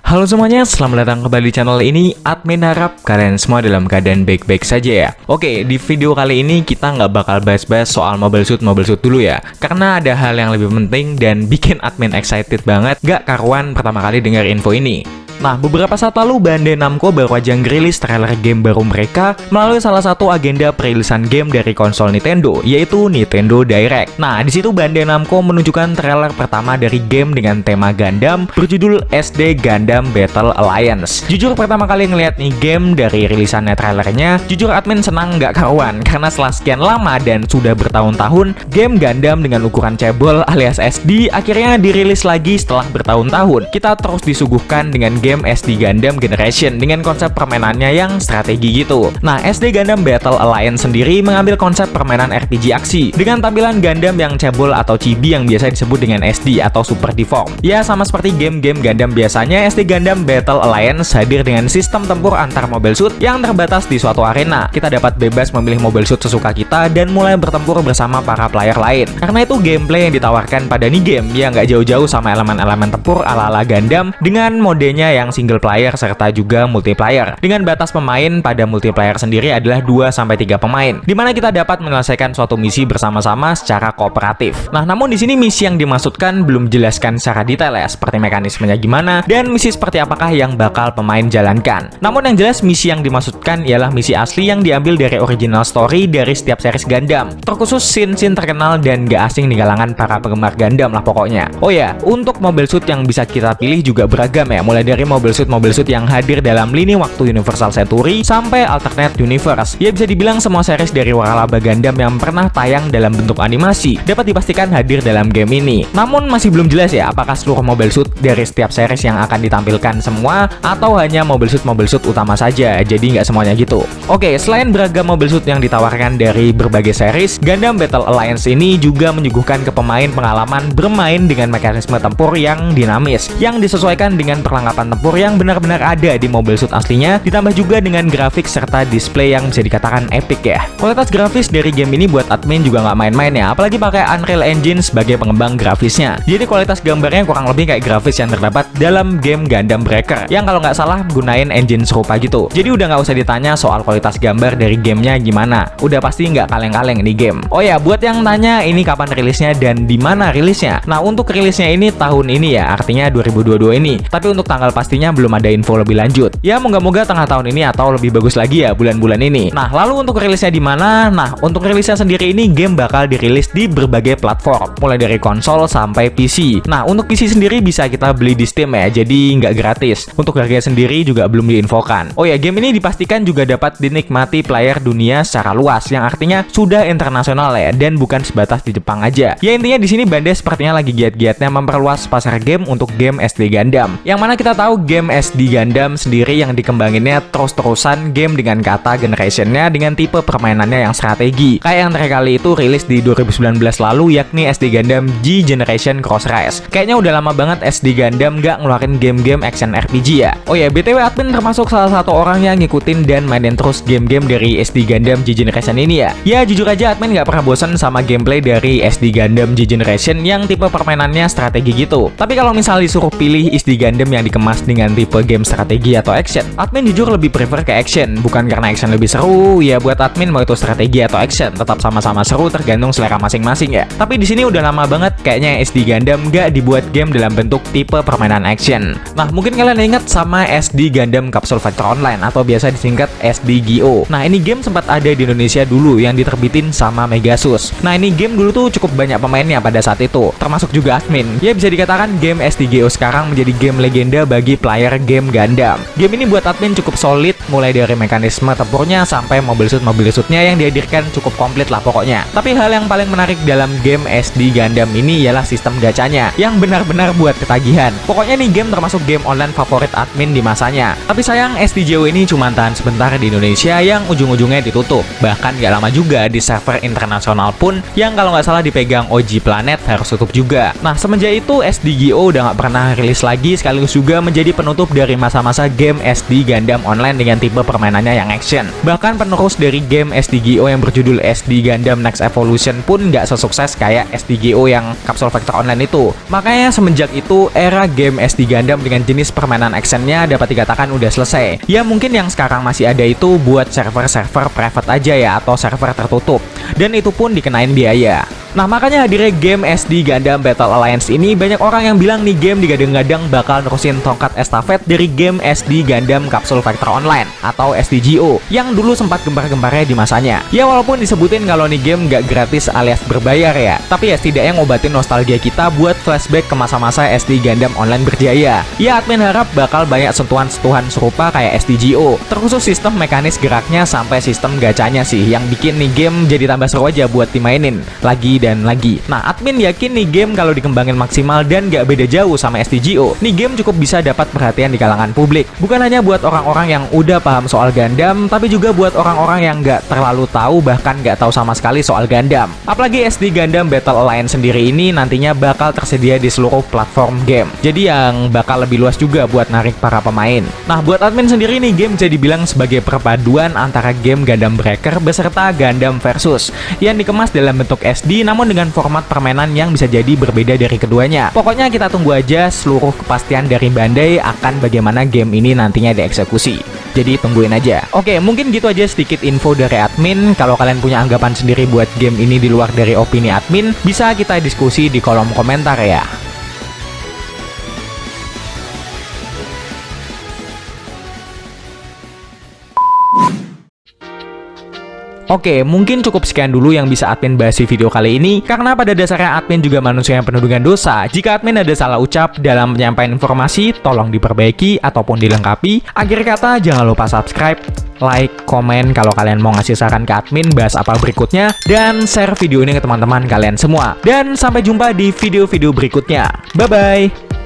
Halo semuanya, selamat datang kembali di channel ini. Admin harap kalian semua dalam keadaan baik-baik saja ya. Oke, di video kali ini kita nggak bakal bahas-bahas soal Mobile Suit dulu ya. Karena ada hal yang lebih penting dan bikin admin excited banget. Nggak karuan pertama kali dengar info ini. Nah, beberapa saat lalu Bandai Namco baru aja ngerilis trailer game baru mereka melalui salah satu agenda perilisan game dari konsol Nintendo, yaitu Nintendo Direct. Nah, di situ Bandai Namco menunjukkan trailer pertama dari game dengan tema Gundam berjudul SD Gundam Battle Alliance. Jujur pertama kali ngeliat nih game dari rilisannya trailernya, jujur admin senang nggak karuan karena setelah sekian lama dan sudah bertahun-tahun, game Gundam dengan ukuran cebol alias SD akhirnya dirilis lagi setelah bertahun-tahun. Kita terus disuguhkan dengan game SD Gundam Generation dengan konsep permainannya yang strategi gitu. Nah, SD Gundam Battle Alliance sendiri mengambil konsep permainan RPG aksi dengan tampilan Gundam yang cebol atau chibi yang biasa disebut dengan SD atau Super Deform. Ya, sama seperti game-game Gundam biasanya, SD Gundam Battle Alliance hadir dengan sistem tempur antar Mobile Suit yang terbatas di suatu arena. Kita dapat bebas memilih Mobile Suit sesuka kita dan mulai bertempur bersama para player lain. Karena itu gameplay yang ditawarkan pada nih game ya nggak jauh-jauh sama elemen-elemen tempur ala-ala Gundam dengan modenya yang single player serta juga multiplayer. Dengan batas pemain pada multiplayer sendiri adalah 2-3 pemain, dimana kita dapat menyelesaikan suatu misi bersama-sama secara kooperatif. Nah, namun di sini misi yang dimaksudkan belum dijelaskan secara detail ya, seperti mekanismenya gimana dan misi seperti apakah yang bakal pemain jalankan. Namun yang jelas misi yang dimaksudkan ialah misi asli yang diambil dari original story dari setiap series Gundam, terkhusus scene-scene terkenal dan gak asing di kalangan para penggemar Gundam lah pokoknya. Oh ya, untuk Mobile Suit yang bisa kita pilih juga beragam ya, mulai dari Mobile Suit yang hadir dalam lini waktu Universal Century sampai Alternate Universe. Ya bisa dibilang semua series dari waralaba Gundam yang pernah tayang dalam bentuk animasi dapat dipastikan hadir dalam game ini. Namun masih belum jelas ya apakah seluruh Mobile Suit dari setiap series yang akan ditampilkan semua atau hanya Mobile Suit utama saja. Jadi nggak semuanya gitu. Oke, selain beragam Mobile Suit yang ditawarkan dari berbagai series, Gundam Battle Alliance ini juga menyuguhkan ke pemain pengalaman bermain dengan mekanisme tempur yang dinamis yang disesuaikan dengan perlengkapan tempur yang benar-benar ada di Mobile Suit aslinya, ditambah juga dengan grafik serta display yang bisa dikatakan epic ya. Kualitas grafis dari game ini buat admin juga nggak main-main ya, apalagi pakai Unreal Engine sebagai pengembang grafisnya. Jadi kualitas gambarnya kurang lebih kayak grafis yang terdapat dalam game Gundam Breaker yang kalau nggak salah gunain engine serupa gitu. Jadi udah nggak usah ditanya soal kualitas gambar dari gamenya gimana, udah pasti nggak kaleng-kaleng di game. Oh ya, buat yang tanya ini kapan rilisnya dan di mana rilisnya, nah untuk rilisnya ini tahun ini ya, artinya 2022 ini. Tapi untuk tanggal pastinya belum ada info lebih lanjut. Ya moga-moga tengah tahun ini atau lebih bagus lagi ya bulan-bulan ini. Nah, lalu untuk rilisnya di mana? Nah, untuk rilisnya sendiri ini game bakal dirilis di berbagai platform, mulai dari konsol sampai PC. Nah, untuk PC sendiri bisa kita beli di Steam ya, jadi nggak gratis. Untuk harganya sendiri juga belum diinfokan. Oh ya, game ini dipastikan juga dapat dinikmati player dunia secara luas, yang artinya sudah internasional ya, dan bukan sebatas di Jepang aja. Ya intinya di sini Bandai sepertinya lagi giat-giatnya memperluas pasar game untuk game SD Gundam. Yang mana kita tahu game SD Gundam sendiri yang dikembanginnya terus-terusan game dengan kata generationnya dengan tipe permainannya yang strategi. Kayak yang terakhir kali itu rilis di 2019 lalu, yakni SD Gundam G Generation Cross Rise. Kayaknya udah lama banget SD Gundam nggak ngeluarin game-game action RPG ya. Oh ya, BTW admin termasuk salah satu orang yang ngikutin dan mainin terus game-game dari SD Gundam G Generation ini ya. Ya jujur aja admin nggak pernah bosan sama gameplay dari SD Gundam G Generation yang tipe permainannya strategi gitu. Tapi kalau misal disuruh pilih SD Gundam yang dikemas dengan tipe game strategi atau action, admin jujur lebih prefer ke action. Bukan karena action lebih seru ya, buat admin mau itu strategi atau action tetap sama-sama seru tergantung selera masing-masing ya. Tapi di sini udah lama banget kayaknya SD Gundam nggak dibuat game dalam bentuk tipe permainan action. Nah, mungkin kalian ingat sama SD Gundam Capsule Fighter Online atau biasa disingkat SDGO. Nah, ini game sempat ada di Indonesia dulu yang diterbitin sama Megasus. Nah, ini game dulu tuh cukup banyak pemainnya pada saat itu, termasuk juga admin. Ya bisa dikatakan game SDGO sekarang menjadi game legenda bagi player game Gundam. Game ini buat admin cukup solid, mulai dari mekanisme tempurnya sampai Mobile Suit-nya yang dihadirkan cukup komplit lah pokoknya. Tapi hal yang paling menarik dalam game SD Gundam ini ialah sistem gachanya yang benar-benar buat ketagihan. Pokoknya nih game termasuk game online favorit admin di masanya. Tapi sayang SDGO ini cuma tahan sebentar di Indonesia yang ujung-ujungnya ditutup. Bahkan gak lama juga di server internasional pun yang kalau nggak salah dipegang OG Planet harus tutup juga. Nah, semenjak itu SDGO udah nggak pernah rilis lagi sekaligus juga menjadi menjadi penutup dari masa-masa game SD Gundam Online dengan tipe permainannya yang action. Bahkan penerus dari game SDGO yang berjudul SD Gundam Next Evolution pun nggak sesukses kayak SDGO yang Capsule Factor Online itu. Makanya semenjak itu, era game SD Gundam dengan jenis permainan actionnya dapat dikatakan udah selesai. Ya mungkin yang sekarang masih ada itu buat server-server private aja ya, atau server tertutup. Dan itu pun dikenain biaya. Nah, makanya hadirnya game SD Gundam Battle Alliance ini, banyak orang yang bilang nih game digadang-gadang bakal nerusin tongkat estafet dari game SD Gundam Capsule Factor Online atau SDGO yang dulu sempat gembar-gembarnya di masanya. Ya walaupun disebutin kalau nih game nggak gratis alias berbayar ya, tapi ya setidaknya ngobatin nostalgia kita buat flashback ke masa-masa SD Gundam Online berjaya. Ya admin harap bakal banyak sentuhan-sentuhan serupa kayak SDGO, terkhusus sistem mekanis geraknya sampai sistem gacanya sih yang bikin nih game jadi tambah seru aja buat dimainin lagi dan lagi. Nah, admin yakin nih game kalau dikembangin maksimal dan gak beda jauh sama SDGO, nih game cukup bisa dapat perhatian di kalangan publik. Bukan hanya buat orang-orang yang udah paham soal Gundam, tapi juga buat orang-orang yang gak terlalu tahu, bahkan gak tahu sama sekali soal Gundam. Apalagi SD Gundam Battle Alliance sendiri ini nantinya bakal tersedia di seluruh platform game. Jadi yang bakal lebih luas juga buat narik para pemain. Nah, buat admin sendiri nih game bisa dibilang sebagai perpaduan antara game Gundam Breaker beserta Gundam Versus yang dikemas dalam bentuk SD namun dengan format permainan yang bisa jadi berbeda dari keduanya. Pokoknya kita tunggu aja seluruh kepastian dari Bandai akan bagaimana game ini nantinya dieksekusi. Jadi tungguin aja. Oke, mungkin gitu aja sedikit info dari admin. Kalau kalian punya anggapan sendiri buat game ini di luar dari opini admin, bisa kita diskusi di kolom komentar ya. Oke, mungkin cukup sekian dulu yang bisa admin bahas di video kali ini, karena pada dasarnya admin juga manusia yang penuh dengan dosa. Jika admin ada salah ucap dalam penyampaian informasi, tolong diperbaiki ataupun dilengkapi. Akhir kata, jangan lupa subscribe, like, komen kalau kalian mau ngasih saran ke admin bahas apa berikutnya, dan share video ini ke teman-teman kalian semua. Dan sampai jumpa di video-video berikutnya. Bye-bye!